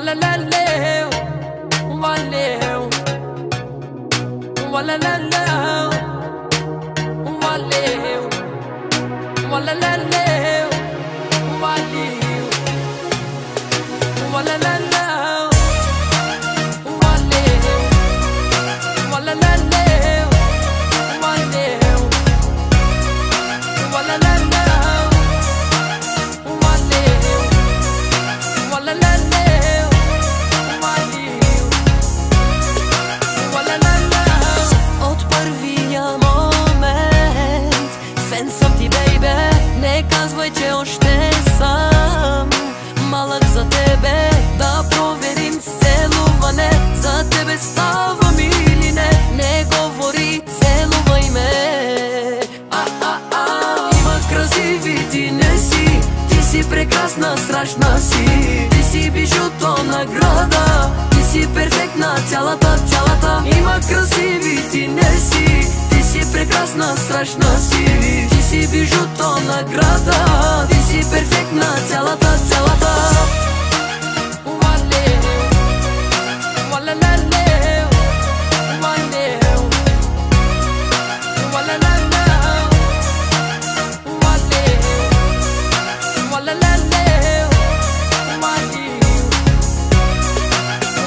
Walaleleu, valeu. Walaleleu, valeu. Walaleleu, valeu. Walaleleu, valeu. Walaleleu, valeu. Walaleleu, valeu. Walaleleu, valeu. Walaleleu. Od първия момент фен съм ти, бейбе. Не казвай, че още съм малък за тебе. Да проверим с целуване, за тебе ставам или не. Не говори, целувай ме. Има красиви, ти не си. Ти си прекрасна, страшна си. Ти си бижуто, награда. Ти си перфектна, цялата. Има красиви, ти не си. Ти си прекрасна, страшна си. Ти си бижуто, награда. Ти си перфектна, цялата. Walaleleu, valeu. Walaleleu, valeu. Walaleleu, valeu.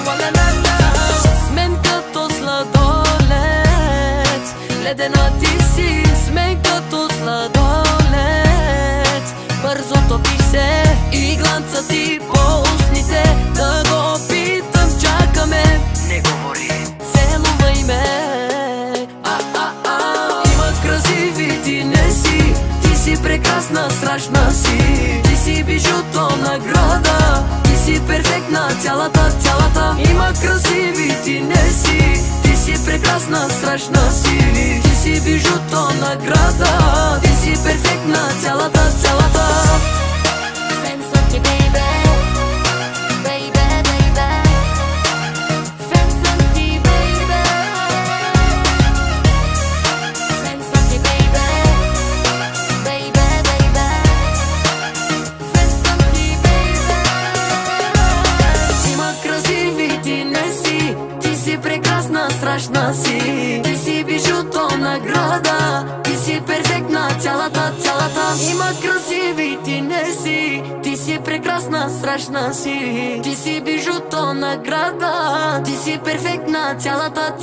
Walaleleu. С мен като сладолет, ледена ти си. С мен като сладолет, бързо топиш се. И гланца ти по устните, да го опитам, чакаме. Не говори. Целувай ме. Има красиви, ти не си. Ти си прекрасна, страшна си. Ти си бижуто, награда. Ти си перфектна, цялата. Има красиви, ти не си. Ти си прекрасна, страшна си. Ти си бижуто, награда. Ти си перфектна, цялата. Фен съм ти, бейбе. Фен съм ти, бейбе. Фен съм ти, бейбе. Фен съм ти, бейбе. Има красиви, ти не си. Ти си прекрасна, страшна си. Ти си бижуто, награда. Ти си перфектна, цялата. Има красиви, ти не си. Ти си прекрасна, страшна си. Ти си бижуто, награда. Ти си перфектна, цялата.